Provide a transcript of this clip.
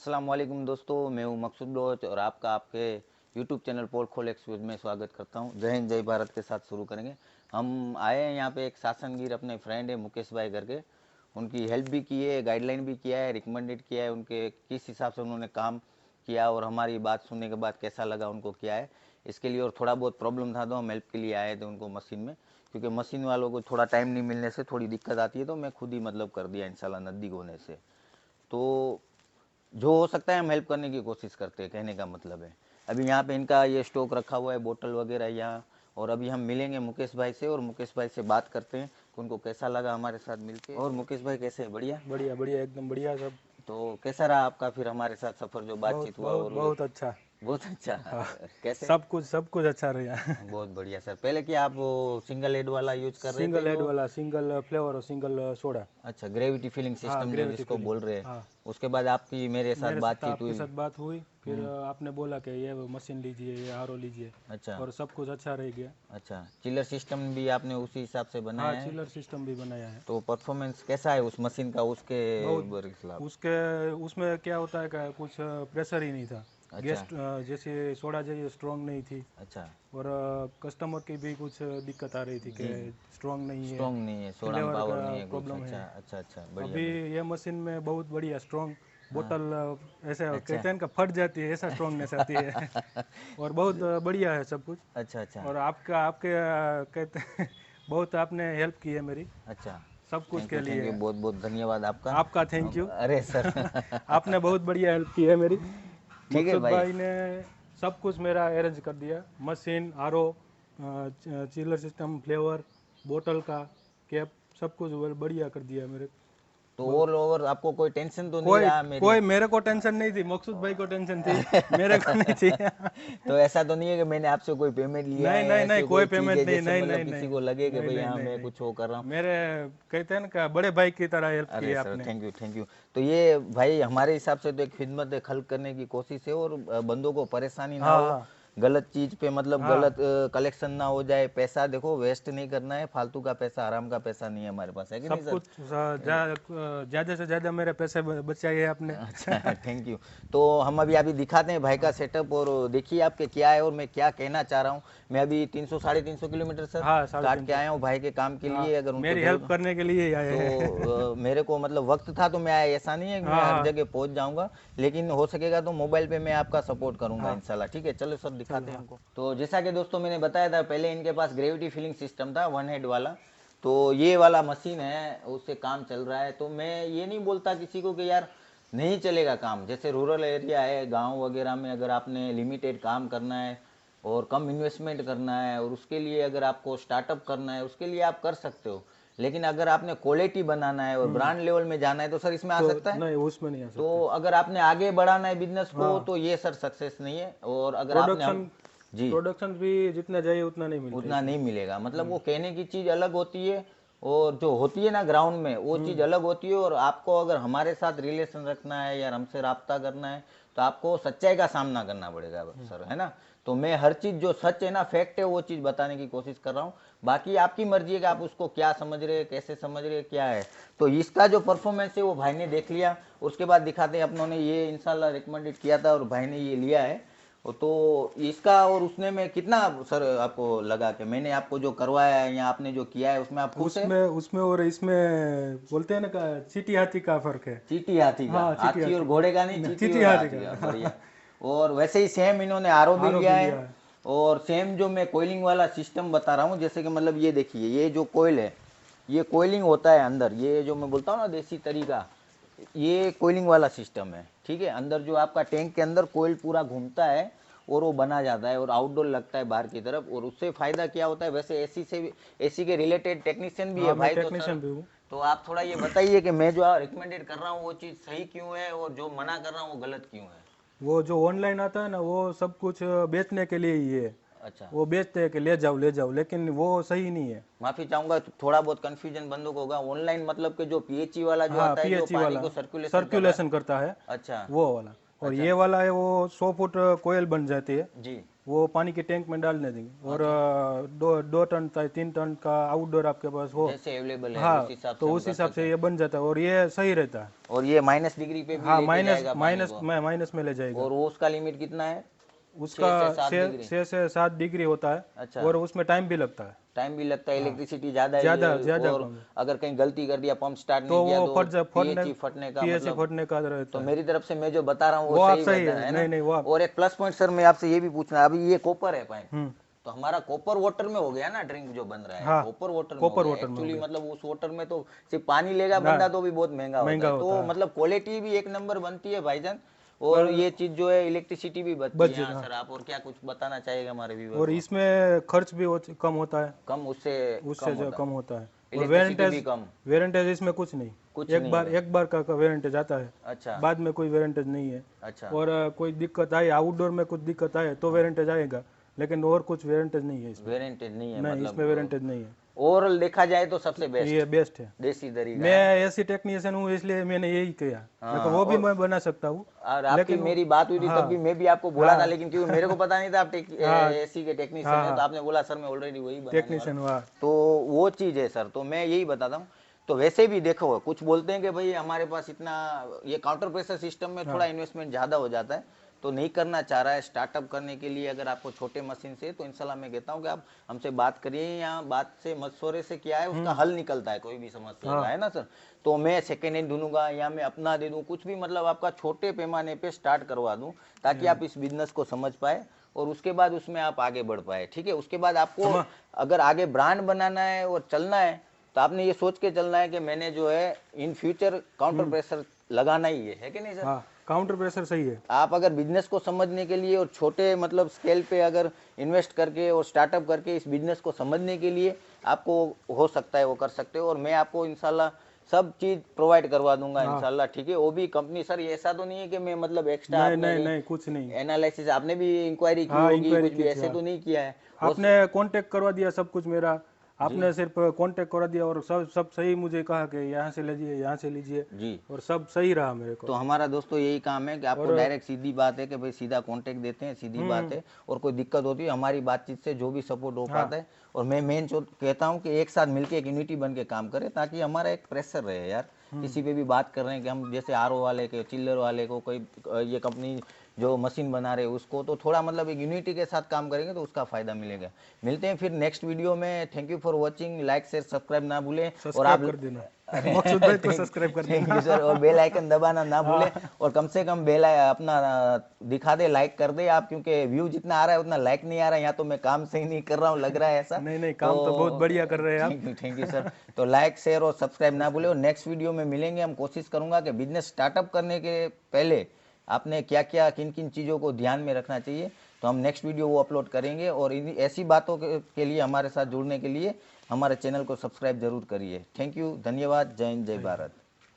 अस्सलाम वालेकुम दोस्तों, मैं हूं मकसूद बलोच और आपका आपके यूट्यूब चैनल पोल खोल एक्सक्यूज में स्वागत करता हूं। जय हिंद जय भारत के साथ शुरू करेंगे। हम आए हैं यहाँ पे एक शासनगीर अपने फ्रेंड है मुकेश भाई करके, उनकी हेल्प भी की है, गाइडलाइन भी किया है, रिकमेंडेड किया है, उनके किस हिसाब से उन्होंने काम किया और हमारी बात सुनने के बाद कैसा लगा उनको क्या है इसके लिए। और थोड़ा बहुत प्रॉब्लम था तो हम हेल्प के लिए आए थे उनको मशीन में, क्योंकि मशीन वालों को थोड़ा टाइम नहीं मिलने से थोड़ी दिक्कत आती है, तो मैं खुद ही मतलब कर दिया इंशाल्लाह नज़दीक होने से। तो जो हो सकता है हम हेल्प करने की कोशिश करते हैं, कहने का मतलब है। अभी यहाँ पे इनका ये स्टॉक रखा हुआ है, बोतल वगैरह यहाँ, और अभी हम मिलेंगे मुकेश भाई से और मुकेश भाई से बात करते हैं कि उनको कैसा लगा हमारे साथ मिलके। और मुकेश भाई कैसे है? बढ़िया बढ़िया बढ़िया एकदम बढ़िया सब। तो कैसा रहा आपका फिर हमारे साथ सफ़र, जो बहुत बातचीत हुआ? बहुत और बहुत अच्छा। बहुत अच्छा। हाँ, कैसे? सब कुछ अच्छा रहा। बहुत बढ़िया सर। पहले क्या आप वो सिंगल हेड वाला यूज कर रहे थे सिंगल हेड जो? वाला, सिंगल फ्लेवर और सिंगल सोडा। अच्छा, ग्रेविटी फीलिंग हाँ, सिस्टम जो ग्रेविटी जिसको फीलिंग। बोल रहे हैं। हाँ, उसके बाद आपकी मेरे साथ मेरे साथ बातचीत आपके हुई। साथ बात हुई, फिर आपने बोला कि ये मशीन लीजिए, ये आरओ लीजिए, अच्छा और सब कुछ अच्छा रह गया। अच्छा, चिलर सिस्टम भी आपने उसी हिसाब से हाँ, बनाया है? चिलर सिस्टम भी बनाया है। तो परफॉर्मेंस कैसा है उस मशीन का उसके बहुत। खिलाफ? उसके उसमें क्या होता है कि कुछ प्रेशर ही नहीं था। अच्छा गैस जैसे सोडा जैसे स्ट्रॉन्ग नहीं थी, अच्छा। और कस्टमर की भी कुछ दिक्कत आ रही थी कि जी, स्ट्रॉन्ग नहीं है, स्ट्रॉन्ग नहीं है, सोडा में फ्लेवर पावर का नहीं है कुछ। प्रॉब्लम अच्छा है। अच्छा अच्छा, बढ़िया अभी बढ़िया। ये मशीन में बहुत बढ़िया स्ट्रॉन्ग हाँ। बोतल, ऐसे अच्छा कहते हैं कि फट जाती है, ऐसा स्ट्रॉन्गनेस आती है। और बहुत बढ़िया है सब कुछ। अच्छा अच्छा और आपका आपके कहते हैं बहुत आपने हेल्प की है मेरी, अच्छा। सब कुछ के थैंक यू, लिए। बहुत बहुत धन्यवाद आपका। आपका थैंक यू। अरे सर। आपने बहुत बढ़िया हेल्प की है मेरी। ठीक है मकसूद भाई। भाई ने सब कुछ मेरा अरेंज कर दिया, machine, RO, chiller system, flavour, बोतल का कैप, सब कुछ बढ़िया कर दिया मेरे। तो ब- ऑल ओवर आपको कोई टेंशन तो नहीं कोई रहा मेरी? कोई मेरे को टेंशन नहीं थी, मकसूद भाई को टेंशन थी, मेरे को नहीं थी। तो ऐसा तो नहीं है कि मैंने आपसे कोई पेमेंट लिया नहीं है, नहीं नहीं, ऐसी कोई कोई चीज़ है पेमेंट नहीं, जैसे नहीं मतलब नहीं किसी नहीं को लगे कि नहीं भाई नहीं हाँ नहीं मैं नहीं। कुछ वो कर रहा हूँ? मेरे कहते हैं ना, बड़े भाई की तरह हेल्प की अरे है सर, आपने। Thank you thank you. तो ये भाई हमारे हिसाब से तो एक खिदमत खल्क करने की कोशिश है, और बंदों को परेशानी ना हाँ हो, हाँ गलत चीज़ पे मतलब हाँ। गलत कलेक्शन ना हो जाए। पैसा देखो वेस्ट नहीं करना है, फालतू का पैसा, आराम का पैसा नहीं है हमारे पास, है कि नहीं सब सर? कुछ ज़्यादा से ज़्यादा मेरे पैसे बचाए आपने। अच्छा, थैंक यू। तो हम अभी अभी दिखाते हैं भाई का सेटअप, और देखिए आपके क्या है और मैं क्या कहना चाह रहा हूँ। मैं अभी 300 साढ़े 300 किलोमीटर सर हाँ, साढ़े काट तीन के सौ आया हूँ भाई के काम के हाँ, लिए, अगर उनको मेरी हेल्प जरूरत करने के लिए ही आए हैं। तो मेरे को मतलब वक्त था तो मैं आया, ऐसा नहीं है कि मैं हाँ हर हाँ जगह पहुंच जाऊंगा, लेकिन हो सकेगा तो मोबाइल पे मैं आपका सपोर्ट करूंगा हाँ। इंशाल्लाह। ठीक है, चलो सर चलो दिखाते हैं हाँ। हमको। तो जैसा कि दोस्तों मैंने बताया था, पहले इनके पास ग्रेविटी फीलिंग सिस्टम था, वन हेड वाला। तो ये वाला मशीन है, उससे काम चल रहा है। तो मैं ये नहीं बोलता किसी को कि यार नहीं चलेगा काम। जैसे रूरल एरिया है, गांव वगैरह में अगर आपने लिमिटेड काम करना है और कम इन्वेस्टमेंट करना है, और उसके लिए अगर आपको स्टार्टअप करना है, उसके लिए आप कर सकते हो। लेकिन अगर आपने क्वालिटी बनाना है और ब्रांड लेवल में जाना है तो सर इसमें आ तो सकता है। नहीं, उसमें नहीं आ सकते। तो अगर आपने आगे बढ़ाना है बिजनेस को हाँ, तो ये सर सक्सेस नहीं है। और अगर आपने प्रोडक्शन हम जी प्रोडक्शन भी जितना चाहिए उतना नहीं मिलता उतना इसमें। नहीं मिलेगा, मतलब वो कहने की चीज़ अलग होती है और जो होती है ना ग्राउंड में वो चीज़ अलग होती है। और आपको अगर हमारे साथ रिलेशन रखना है या हमसे राब्ता करना है तो आपको सच्चाई का सामना करना पड़ेगा सर, है ना? तो मैं हर चीज़ जो सच है ना, फैक्ट है, वो चीज़ बताने की कोशिश कर रहा हूँ। बाकी आपकी मर्जी है कि आप उसको क्या समझ रहे हैं, कैसे समझ रहे हैं, क्या है। तो इसका जो परफॉर्मेंस है वो भाई ने देख लिया, उसके बाद दिखाते हैं। अपनों ने ये इंशाल्लाह रिकमेंडेड किया था और भाई ने ये लिया है। तो इसका और उसने में कितना सर आपको लगा कि मैंने आपको जो करवाया है या आपने जो किया है उसमें आप खुश है? उसमें उसमें और इसमें बोलते हैं ना का चीटी हाथी का फर्क है। चीटी हाथी का? हाँ, चीटी हाथी और हाथी घोड़े का नहीं, का, चीटी चीटी और हाथी हाथी का, बढ़िया। का। और वैसे ही सेम इन्होंने आरओ भी आरओ लिया भी है। लिया है। और सेम जो मैं कोयलिंग वाला सिस्टम बता रहा हूँ, जैसे कि मतलब ये देखिए, ये जो कोयल है, ये कोयलिंग होता है अंदर, ये जो मैं बोलता हूँ ना देसी तरीका, ये कोयलिंग वाला सिस्टम है। ठीक है, अंदर जो आपका टैंक के अंदर कोयल पूरा घूमता है और वो बना जाता है और आउटडोर लगता है बाहर की तरफ। और उससे फायदा क्या होता है, वैसे एसी से भी, एसी के रिलेटेड टेक्नीशियन भी है हाँ, मैं भाई। तो सर टेक्नीशियन भी हूँ। तो आप थोड़ा ये बताइए कि मैं जो रिकमेंडेड कर रहा हूँ वो चीज़ सही क्यों है और जो मना कर रहा हूँ वो गलत क्यों है? वो जो ऑनलाइन आता है ना, वो सब कुछ बेचने के लिए ही है। अच्छा, वो बेचते हैं कि ले जाओ, लेकिन वो सही नहीं है। माफ़ी चाहूँगा, थोड़ा बहुत कन्फ्यूजन बंदों को होगा। ऑनलाइन मतलब कि जो पीएचई वाला जो हाँ, आता है, जो पीएचई पानी वाला को सर्कुलेशन कर रहा है। सर्कुलेशन करता है, अच्छा वो वाला। और अच्छा। ये वाला है वो 100 फुट कोयल बन जाती है। जी वो पानी के टैंक में डालने देंगे। और 2 टन 3 टन का आउटडोर आपके पास हो, जैसे अवेलेबल है हाँ, उस हिसाब से तो हम उस कर हिसाब सकते से हैं। ये बन जाता है और ये सही रहता है। और ये माइनस डिग्री पे भी हाँ, लेके जाएगा पानी को। माइनस में ले जाएगा। और वो उसका लिमिट कितना है? उसका 6 से 7 डिग्री। 6 से 7 डिग्री होता है। अच्छा, और उसमें टाइम भी लगता है, टाइम भी लगता है, हाँ, इलेक्ट्रिसिटी ज़्यादा ज़्यादा है। ज़्यादा और कम है। अगर कहीं गलती कर दिया, पंप स्टार्ट तो नहीं किया वो तो फट पीएचई फटने का पीएससी मतलब। फटने का तो रहता है। मेरी तरफ से मैं जो बता रहा हूँ वो वो आप सही सही है ना? नहीं नहीं, वो आप और एक प्लस पॉइंट सर मैं आपसे ये भी पूछना है, अभी ये कॉपर है पाइप, हम्म, तो हमारा कॉपर वाटर में हो गया ना ड्रिंक जो बन रहा है, हाँ, कॉपर वाटर में हो कॉपर गया वाटर में हो एक्चुअली। गया, मतलब उस वाटर में तो सिर्फ पानी लेगा ना, बंदा तो भी बहुत महंगा होता महंगा है। होता तो है। मतलब क्वालिटी भी एक नंबर बनती है भाईजान, और पर ये चीज जो है इलेक्ट्रिसिटी भी बचती बच है। जाता हाँ है। सर, आप और क्या कुछ बताना चाहिएगा हमारे व्यूवर और को? इसमें खर्च भी कम होता है, कम, उससे उससे कम जो होता कम होता है। और इलेक्ट्रिसिटी भी कम, वेरेंटेज इसमें कुछ नहीं, कुछ नहीं है। एक बार का वेरेंटेज आता है, अच्छा बाद में कोई वेरेंटेज नहीं है। अच्छा, और कोई दिक्कत आए, आउटडोर में कुछ दिक्कत आए तो वेरेंटेज आएगा, लेकिन और कुछ वेरेंटेज नहीं है इसमें। वेरेंटेज नहीं है नहीं, इसमें वेरेंटेज नहीं है। ओवरऑल देखा जाए तो सबसे बेस्ट ये बेस्ट है। देसी तरीका मैं है। एसी टेक्नीशियन हूँ इसलिए मैंने यही किया, लेकिन हाँ, वो भी और मैं बना सकता हूँ। आपकी लेकिन मेरी बात हुई थी तब भी हाँ, मैं भी आपको बोला था, हाँ, लेकिन क्योंकि मेरे को पता नहीं था आप हाँ, एसी के टेक्नीशियन हाँ, है, तो हाँ, आपने बोला सर मैं ऑलरेडी वही बनाने वाला टेक्नीशियन हूँ। हुआ। तो वो चीज़ है सर, तो मैं यही बताता हूँ। तो वैसे भी देखो, कुछ बोलते हैं कि भाई हमारे पास इतना, ये काउंटर प्रेशर सिस्टम में थोड़ा इन्वेस्टमेंट ज़्यादा हो जाता है, तो नहीं करना चाह रहा है स्टार्टअप करने के लिए। अगर आपको छोटे मशीन से, तो इंशाल्लाह मैं कहता हूँ कि आप हमसे बात करिए, या बात से मशवरे से क्या है उसका हल निकलता है कोई भी समस्या का, है ना सर? तो मैं सेकेंड हैंड ढूंढूंगा या मैं अपना दे दूँ, कुछ भी, मतलब आपका छोटे पैमाने पे स्टार्ट करवा दूँ, ताकि आप इस बिजनेस को समझ पाए और उसके बाद उसमें आप आगे बढ़ पाए। ठीक है, उसके बाद आपको अगर आगे ब्रांड बनाना है और चलना है, तो आपने ये सोच के चलना है कि मैंने जो है इन फ्यूचर काउंटर प्रेशर लगाना ही है कि नहीं सर? हाँ, काउंटर प्रेशर सही है। आप अगर बिजनेस को समझने के लिए और छोटे मतलब स्केल पे अगर इन्वेस्ट करके और स्टार्टअप करके इस बिजनेस को समझने के लिए आपको हो सकता है, वो कर सकते हो। और मैं आपको इंशाल्लाह सब चीज़ प्रोवाइड करवा दूंगा इंशाल्लाह। ठीक है, वो भी कंपनी सर, ये ऐसा तो नहीं है कि मैं मतलब एक्स्ट्रा नहीं आपने नहीं नहीं, कुछ नहीं। एनालिसिस, आपने भी इंक्वायरी की हाँ, होगी, इंक्वायरी कुछ भी की थी, ऐसे हाँ। तो नहीं किया है? आपने कांटेक्ट करवा दिया सब कुछ मेरा, आपने सिर्फ कांटेक्ट करवा दिया और सब सही मुझे कहा कि यहाँ से लीजिए, यहाँ से लीजिए, जी, और सब सही रहा मेरे को। तो हमारा दोस्तों यही काम है कि आपको डायरेक्ट सीधी बात है कि भाई सीधा कांटेक्ट देते हैं, सीधी बात है। और कोई दिक्कत होती है हमारी बातचीत से जो भी सपोर्ट हो पाता है। और मैं मेन जो कहता हूँ कि एक साथ मिलके एक यूनिटी बन के काम करें, ताकि हमारा एक प्रेशर रहे यार। किसी पे भी बात कर रहे हैं कि हम, जैसे आरओ वाले के, चिल्लर वाले को, कोई ये कंपनी जो मशीन बना रहे हैं उसको, तो थोड़ा मतलब एक यूनिटी के साथ काम करेंगे तो उसका फायदा मिलेगा। मिलते हैं फिर नेक्स्ट वीडियो में। Thank you for watching, like share subscribe ना भूलें। और आप सब्सक्राइब कर देना, मकसूद भाई को सब्सक्राइब कर थैंक देना। यू सर, और बेल आइकन दबाना ना भूलें। और कम से कम बेल अपना दिखा दे, लाइक कर दे आप, क्योंकि व्यू जितना आ रहा है उतना लाइक नहीं आ रहा है। यहाँ तो मैं काम सही नहीं कर रहा हूँ, लग रहा है ऐसा। नहीं नहीं, काम तो बहुत बढ़िया कर रहे हैं आप। Thank you sir. तो लाइक शेयर और सब्सक्राइब ना भूलें। और नेक्स्ट वीडियो में मिलेंगे। हम कोशिश करूंगा कि बिजनेस स्टार्टअप करने के पहले आपने क्या क्या, किन किन चीज़ों को ध्यान में रखना चाहिए, तो हम नेक्स्ट वीडियो वो अपलोड करेंगे। और इन ऐसी बातों के लिए हमारे साथ जुड़ने के लिए हमारे चैनल को सब्सक्राइब जरूर करिए। थैंक यू, धन्यवाद, जय हिंद, जय भारत।